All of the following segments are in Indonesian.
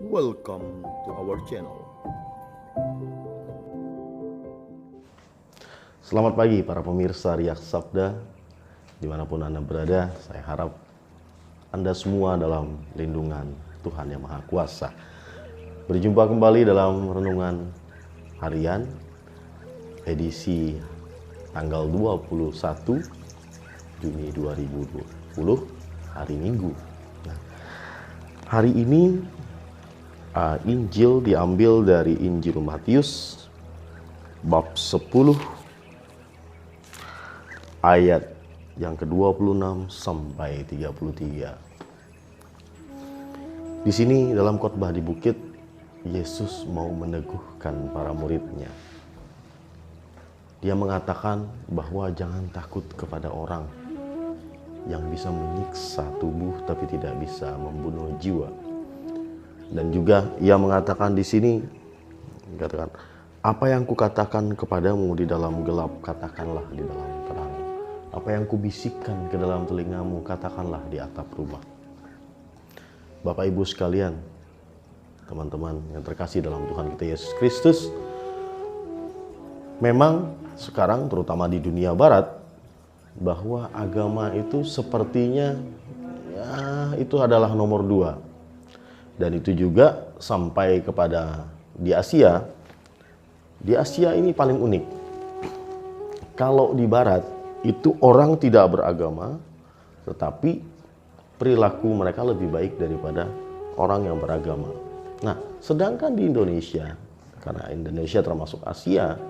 Welcome to our channel. Selamat pagi para pemirsa Riak Sabda, dimanapun Anda berada. Saya harap Anda semua dalam lindungan Tuhan Yang Maha Kuasa. Berjumpa kembali dalam renungan harian edisi tanggal 21 Juni 2020, hari Minggu. Nah, hari ini Injil diambil dari Injil Matius bab 10 ayat yang ke-26 sampai 33. Di sini dalam khotbah di bukit, Yesus mau meneguhkan para muridnya. Dia mengatakan bahwa jangan takut kepada orang yang bisa menyiksa tubuh tapi tidak bisa membunuh jiwa. Dan juga ia mengatakan di sini, katakan, apa yang kukatakan kepadamu di dalam gelap, katakanlah di dalam terang. Apa yang kubisikkan ke dalam telingamu, katakanlah di atap rumah. Bapak Ibu sekalian, teman-teman yang terkasih dalam Tuhan kita Yesus Kristus, memang sekarang terutama di dunia barat, bahwa agama itu sepertinya itu adalah nomor 2. Dan itu juga sampai kepada di Asia. Di Asia ini paling unik. Kalau di barat itu orang tidak beragama, tetapi perilaku mereka lebih baik daripada orang yang beragama. Nah, sedangkan di Indonesia, karena Indonesia termasuk Asia,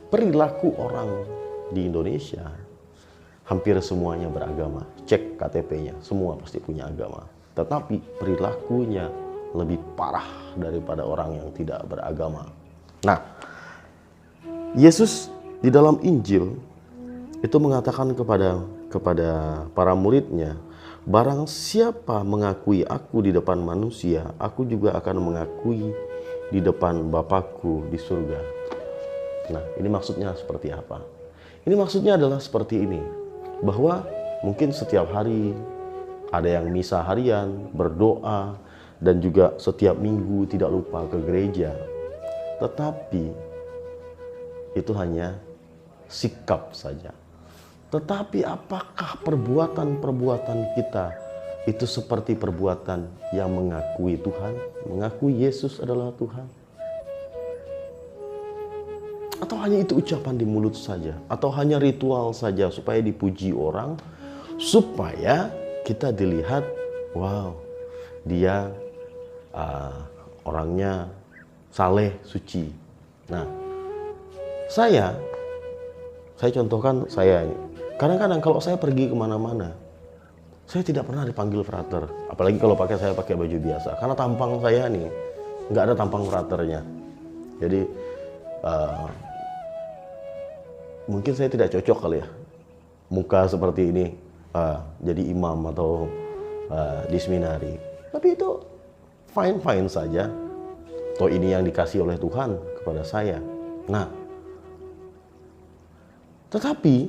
perilaku orang di Indonesia hampir semuanya beragama. Cek KTP-nya, semua pasti punya agama. Tetapi perilakunya lebih parah daripada orang yang tidak beragama. Nah, Yesus di dalam Injil itu mengatakan kepada para muridnya, barang siapa mengakui aku di depan manusia, aku juga akan mengakui di depan Bapakku di surga. Nah, ini maksudnya seperti apa? Ini maksudnya adalah seperti ini, bahwa mungkin setiap hari ada yang misa harian, berdoa, dan juga setiap minggu tidak lupa ke gereja. Tetapi itu hanya sikap saja. Tetapi apakah perbuatan-perbuatan kita itu seperti perbuatan yang mengakui Tuhan, mengakui Yesus adalah Tuhan? Atau hanya itu ucapan di mulut saja? Atau hanya ritual saja supaya dipuji orang, supaya kita dilihat, wow, dia orangnya saleh, suci. Nah, saya contohkan saya ini. Kadang-kadang kalau saya pergi kemana-mana, saya tidak pernah dipanggil frater. Apalagi kalau saya pakai baju biasa. Karena tampang saya nih, nggak ada tampang fraternya. Jadi mungkin saya tidak cocok kali ya, muka seperti ini jadi imam atau di seminari. Tapi itu fine-fine saja. Toh ini yang dikasih oleh Tuhan kepada saya. Nah, tetapi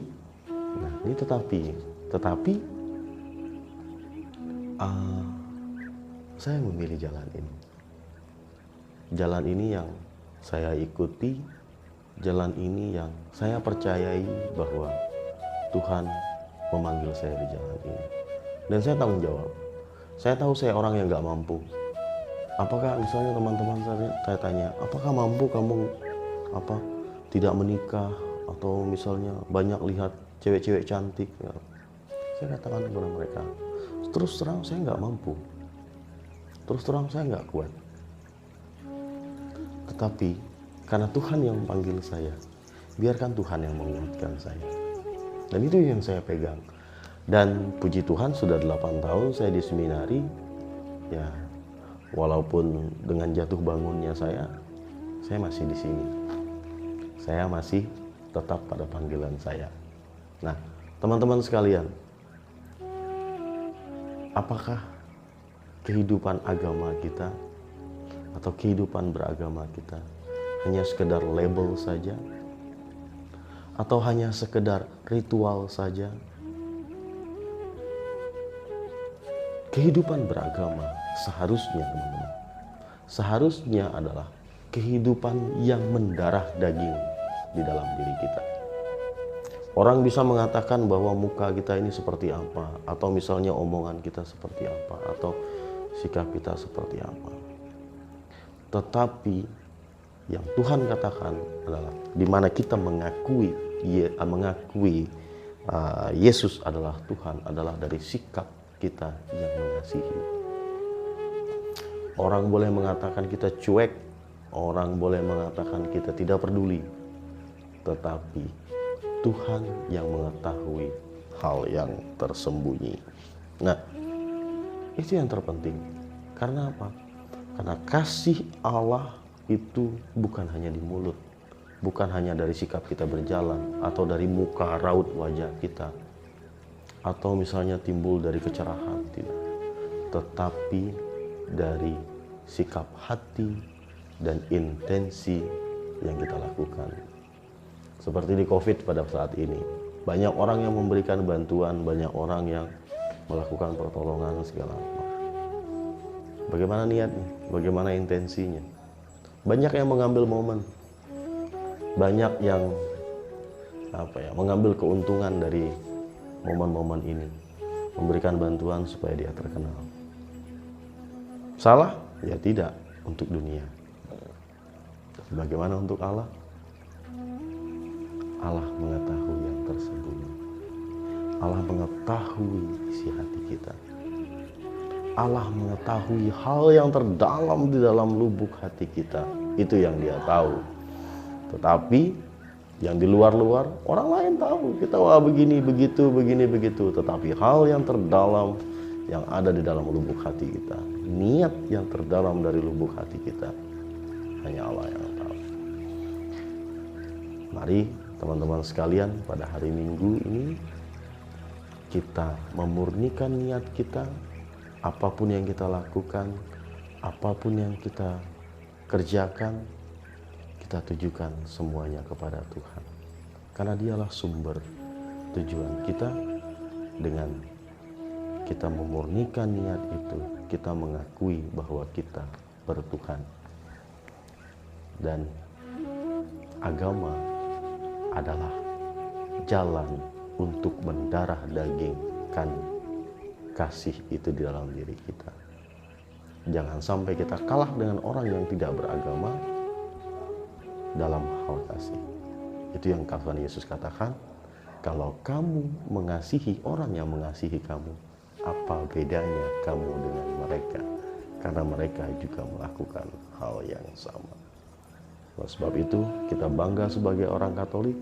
saya memilih jalan ini. Jalan ini yang saya ikuti, jalan ini yang saya percayai bahwa Tuhan memanggil saya di jalan ini. Dan saya tanggung jawab. Saya tahu saya orang yang gak mampu. Apakah misalnya teman-teman saya tanya, apakah mampu kamu tidak menikah, atau misalnya banyak lihat cewek-cewek cantik, ya. Saya katakan kepada mereka, terus terang saya nggak mampu, terus terang saya nggak kuat. Tetapi karena Tuhan yang panggil saya, biarkan Tuhan yang menguatkan saya. Dan itu yang saya pegang. Dan puji Tuhan sudah 8 tahun saya di seminari, ya walaupun dengan jatuh bangunnya saya masih di sini. Saya masih tetap pada panggilan saya. Nah, teman-teman sekalian, apakah kehidupan agama kita atau kehidupan beragama kita hanya sekedar label saja? Atau hanya sekedar ritual saja? Kehidupan beragama seharusnya, teman-teman, seharusnya adalah kehidupan yang mendarah daging di dalam diri kita. Orang bisa mengatakan bahwa muka kita ini seperti apa, atau misalnya omongan kita seperti apa, atau sikap kita seperti apa. Tetapi yang Tuhan katakan adalah di mana kita mengakui Yesus adalah Tuhan, adalah dari sikap kita yang mengasihi. Orang boleh mengatakan kita cuek, orang boleh mengatakan kita tidak peduli, tetapi Tuhan yang mengetahui hal yang tersembunyi. Nah, itu yang terpenting. Karena apa? Karena kasih Allah itu bukan hanya di mulut, bukan hanya dari sikap kita berjalan, atau dari muka raut wajah kita, atau misalnya timbul dari kecerahan, tidak. Tetapi dari sikap hati dan intensi yang kita lakukan. Seperti di COVID pada saat ini, banyak orang yang memberikan bantuan, banyak orang yang melakukan pertolongan segala macam. Bagaimana niatnya? Bagaimana intensinya? Banyak yang mengambil momen, banyak yang mengambil keuntungan dari momen-momen ini, memberikan bantuan supaya dia terkenal. Salah? Ya tidak, untuk dunia. Tapi bagaimana untuk Allah? Allah mengetahui yang tersembunyi. Allah mengetahui isi hati kita. Allah mengetahui hal yang terdalam di dalam lubuk hati kita. Itu yang Dia tahu. Tetapi yang di luar-luar orang lain tahu. Kita begini begitu, begini begitu. Tetapi hal yang terdalam yang ada di dalam lubuk hati kita, niat yang terdalam dari lubuk hati kita, hanya Allah yang tahu. Mari teman-teman sekalian, pada hari Minggu ini kita memurnikan niat kita. Apapun yang kita lakukan, apapun yang kita kerjakan, kita tujukan semuanya kepada Tuhan. Karena Dialah sumber tujuan kita. Dengan kita memurnikan niat itu, kita mengakui bahwa kita bertuhan. Dan agama adalah jalan untuk mendarah dagingkan kasih itu di dalam diri kita. Jangan sampai kita kalah dengan orang yang tidak beragama dalam hal kasih. Itu yang Tuhan Yesus katakan, kalau kamu mengasihi orang yang mengasihi kamu, apa bedanya kamu dengan mereka? Karena mereka juga melakukan hal yang sama. Oleh sebab itu kita bangga sebagai orang Katolik,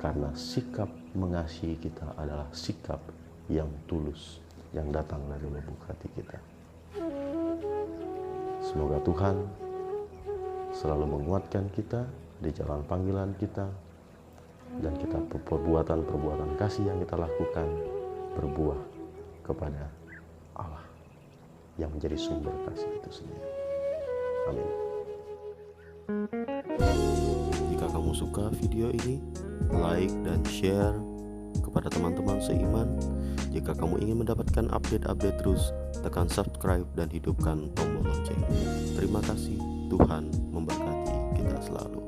karena sikap mengasihi kita adalah sikap yang tulus, yang datang dari lubuk hati kita. Semoga Tuhan selalu menguatkan kita di jalan panggilan kita, dan kita perbuatan-perbuatan kasih yang kita lakukan berbuah kepada Allah yang menjadi sumber kasih itu sendiri. Amin. Jika kamu suka video ini, like dan share kepada teman-teman seiman. Jika kamu ingin mendapatkan update-update terus, tekan subscribe dan hidupkan tombol lonceng. Terima kasih, Tuhan memberkati kita selalu.